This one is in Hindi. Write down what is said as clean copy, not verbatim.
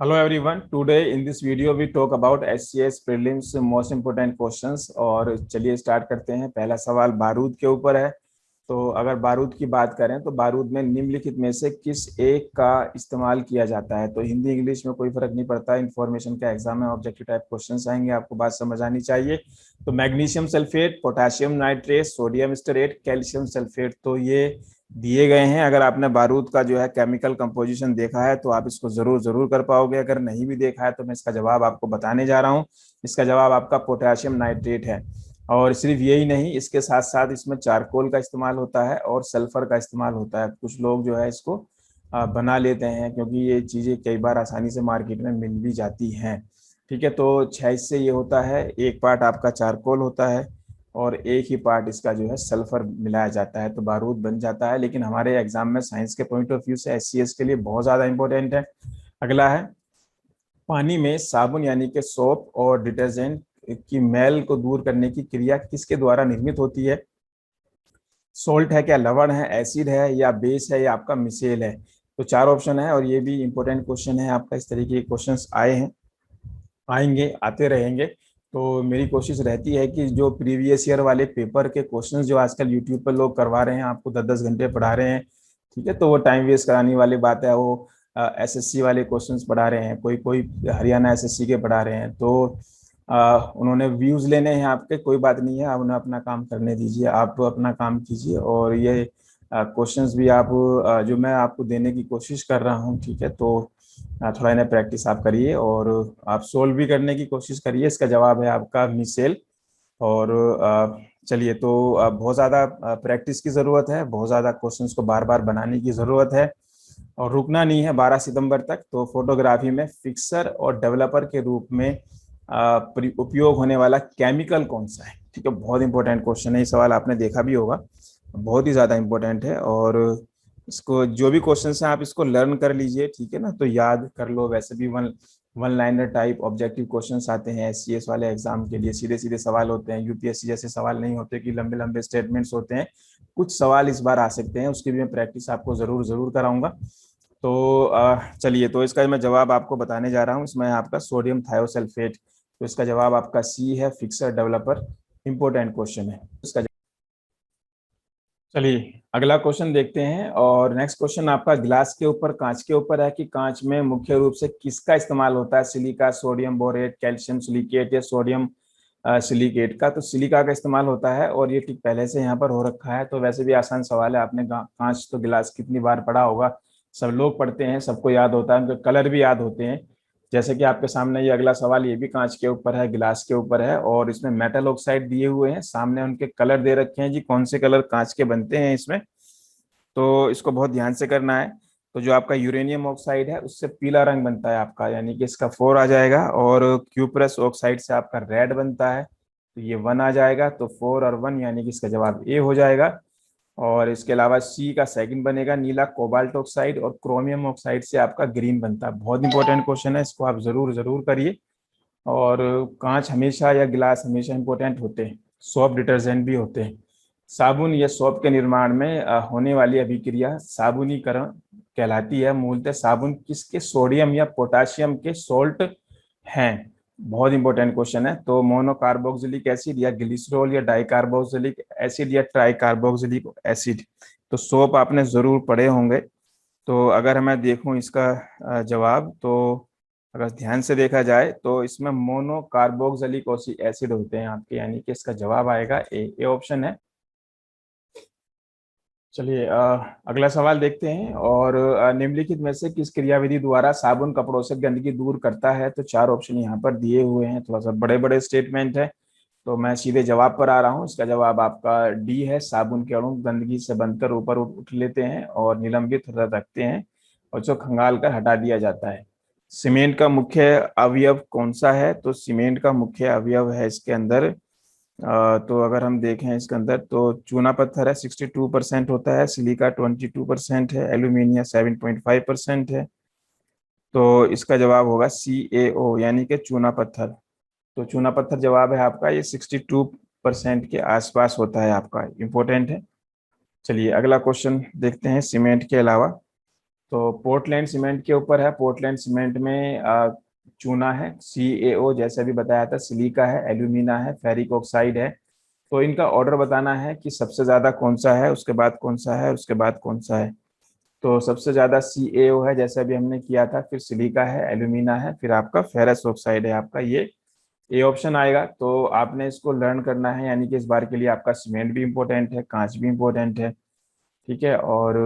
Hello everyone. Today in this video we talk about SCS prelims most important questions। और चलिए स्टार्ट करते हैं। पहला सवाल बारूद के ऊपर है। तो अगर बारूद की बात करें तो बारूद में निम्नलिखित में से किस एक का इस्तेमाल किया जाता है। तो हिंदी इंग्लिश में कोई फर्क नहीं पड़ता। इंफॉर्मेशन का एग्जाम में ऑब्जेक्टिव टाइप क्वेश्चंस आएंगे, आपको बात समझ आनी चाहिए। तो magnesium sulphate, potassium nitrate, sodium stearate, calcium sulphate, तो ये दिए गए हैं। अगर आपने बारूद का जो है केमिकल कंपोजिशन देखा है तो आप इसको जरूर जरूर कर पाओगे। अगर नहीं भी देखा है तो मैं इसका जवाब आपको बताने जा रहा हूँ। इसका जवाब आपका पोटेशियम नाइट्रेट है। और सिर्फ यही नहीं, इसके साथ साथ इसमें चारकोल का इस्तेमाल होता है और सल्फर का इस्तेमाल होता है। कुछ लोग जो है इसको बना लेते हैं क्योंकि ये चीज़ें कई बार आसानी से मार्केट में मिल भी जाती हैं। ठीक है, तो 6 हिस्से ये होता है। एक पार्ट आपका चारकोल होता है और एक ही पार्ट इसका जो है सल्फर मिलाया जाता है तो बारूद बन जाता है। लेकिन हमारे एग्जाम में साइंस के पॉइंट ऑफ व्यू से SCS के लिए बहुत ज़्यादा इंपॉर्टेंट है। अगला है, पानी में साबुन यानी कि सोप और डिटर्जेंट की मैल को दूर करने की क्रिया किसके द्वारा निर्मित होती है। सोल्ट है क्या, लवण है, एसिड है, या बेस है, या आपका मिसेल है। तो चार ऑप्शन है और ये भी इंपॉर्टेंट क्वेश्चन है आपका। इस तरीके के क्वेश्चंस आए हैं, आएंगे, आते रहेंगे। तो मेरी कोशिश रहती है कि जो प्रीवियस ईयर वाले पेपर के क्वेश्चंस जो आजकल यूट्यूब पर लोग करवा रहे हैं, आपको 10-10 घंटे पढ़ा रहे हैं, ठीक है, तो वो टाइम वेस्ट कराने वाली बात है। वो SSC वाले क्वेश्चंस पढ़ा रहे हैं, कोई कोई हरियाणा SSC के पढ़ा रहे हैं। तो उन्होंने व्यूज लेने हैं आपके, कोई बात नहीं है, आप उन्हें अपना काम करने दीजिए, आप अपना काम कीजिए। और ये क्वेश्चंस भी आप जो मैं आपको देने की कोशिश कर रहा हूँ, ठीक है, तो थोड़ा इन्हें प्रैक्टिस आप करिए और आप सोल्व भी करने की कोशिश करिए। इसका जवाब है आपका मिसेल। और चलिए, तो बहुत ज़्यादा प्रैक्टिस की ज़रूरत है, बहुत ज़्यादा क्वेश्चंस को बार बार बनाने की ज़रूरत है और रुकना नहीं है 12 सितंबर तक। तो फोटोग्राफी में फिक्सर और डेवलपर के रूप में उपयोग होने वाला केमिकल कौन सा है। ठीक है, बहुत इंपॉर्टेंट क्वेश्चन है, ये सवाल आपने देखा भी होगा, बहुत ही ज़्यादा इंपॉर्टेंट है। और इसको जो भी क्वेश्चन है आप इसको लर्न कर लीजिए, ठीक है ना, तो याद कर लो। वैसे भी one one liner type objective questions आते हैं SCS वाले एग्जाम के लिए, सीधे सीधे सवाल होते हैं। UPSC जैसे सवाल नहीं होते कि लंबे लंबे स्टेटमेंट्स होते हैं। कुछ सवाल इस बार आ सकते हैं, उसकी भी मैं प्रैक्टिस आपको जरूर जरूर कराऊंगा। तो चलिए, तो इसका मैं जवाब आपको बताने जा रहा हूँ। इसमें आपका सोडियम थायोसल्फेट, तो इसका जवाब आपका C है, फिक्सर डेवलपर। इंपॉर्टेंट क्वेश्चन है इसका। चलिए अगला क्वेश्चन देखते हैं। और नेक्स्ट क्वेश्चन आपका ग्लास के ऊपर, कांच के ऊपर है कि कांच में मुख्य रूप से किसका इस्तेमाल होता है। Silica, sodium borate, calcium silicate, या सोडियम सिलिकेट का। तो सिलिका का इस्तेमाल होता है और ये टिक पहले से यहाँ पर हो रखा है। तो वैसे भी आसान सवाल है, आपने कांच तो गिलास कितनी बार पढ़ा होगा, सब लोग पढ़ते हैं, सबको याद होता है, उनके कलर भी याद होते हैं। जैसे कि आपके सामने ये अगला सवाल, ये भी कांच के ऊपर है, गिलास के ऊपर है, और इसमें मेटल ऑक्साइड दिए हुए हैं, सामने उनके कलर दे रखे हैं जी, कौन से कलर कांच के बनते हैं इसमें। तो इसको बहुत ध्यान से करना है। तो जो आपका यूरेनियम ऑक्साइड है उससे पीला रंग बनता है आपका, यानी कि इसका 4 आ जाएगा। और क्यूप्रस ऑक्साइड से आपका रेड बनता है, तो ये 1 आ जाएगा। तो 4 और 1 यानी कि इसका जवाब A हो जाएगा। और इसके अलावा C का सेकंड बनेगा नीला कोबाल्ट ऑक्साइड, और क्रोमियम ऑक्साइड से आपका ग्रीन बनता है। बहुत इंपॉर्टेंट क्वेश्चन है, इसको आप जरूर जरूर करिए। और कांच हमेशा या गिलास हमेशा इंपॉर्टेंट होते हैं। सोप डिटर्जेंट भी होते हैं। साबुन या सोप के निर्माण में होने वाली अभिक्रिया साबुनीकरण कहलाती है। मूलतः साबुन किसके सोडियम या पोटाशियम के सोल्ट हैं। बहुत इंपॉर्टेंट क्वेश्चन है। तो मोनोकार्बोक्सिलिक एसिड, या ग्लिसरॉल, या डाइकार्बोक्सिलिक एसिड, या ट्राइकार्बोक्सिलिक एसिड। तो सोप आपने जरूर पढ़े होंगे। तो अगर मैं देखूं इसका जवाब, तो अगर ध्यान से देखा जाए तो इसमें मोनो कार्बोक्सिलिक एसिड होते हैं आपके, यानी कि इसका जवाब आएगा ए ऑप्शन है। चलिए अगला सवाल देखते हैं। और निम्नलिखित में से किस क्रियाविधि द्वारा साबुन कपड़ों से गंदगी दूर करता है। तो चार ऑप्शन यहाँ पर दिए हुए हैं, थोड़ा सा बड़े बड़े स्टेटमेंट है। तो मैं सीधे जवाब पर आ रहा हूँ। इसका जवाब आपका D है। साबुन के अणु गंदगी से बनकर ऊपर उठ लेते हैं और निलंबित रखते हैं, और जो खंगाल कर हटा दिया जाता है। सीमेंट का मुख्य अवयव कौन सा है। तो सीमेंट का मुख्य अवयव है इसके अंदर, तो अगर हम देखें इसके अंदर, तो चूना पत्थर है 62% होता है, सिलिका 22% है, एल्यूमिनियम 7.5% है। तो इसका जवाब होगा CaO, यानी कि चूना पत्थर। तो चूना पत्थर जवाब है आपका, ये 62% के आसपास होता है आपका, इंपॉर्टेंट है। चलिए अगला क्वेश्चन देखते हैं सीमेंट के अलावा। तो पोर्टलैंड सीमेंट के ऊपर है। पोर्टलैंड सीमेंट में चूना है, CaO जैसे भी बताया था, सिलिका है, एल्यूमिना है, फेरिक ऑक्साइड है। तो इनका ऑर्डर बताना है कि सबसे ज्यादा कौन सा है, उसके बाद कौन सा है, उसके बाद कौन सा है। तो सबसे ज्यादा CaO है जैसे अभी हमने किया था, फिर सिलिका है, एल्यूमिना है, फिर आपका फेरस ऑक्साइड है। आपका ये ए ऑप्शन आएगा। तो आपने इसको लर्न करना है, यानी कि इस बार के लिए आपका सीमेंट भी इम्पोर्टेंट है, कांच भी इम्पोर्टेंट है। ठीक है। और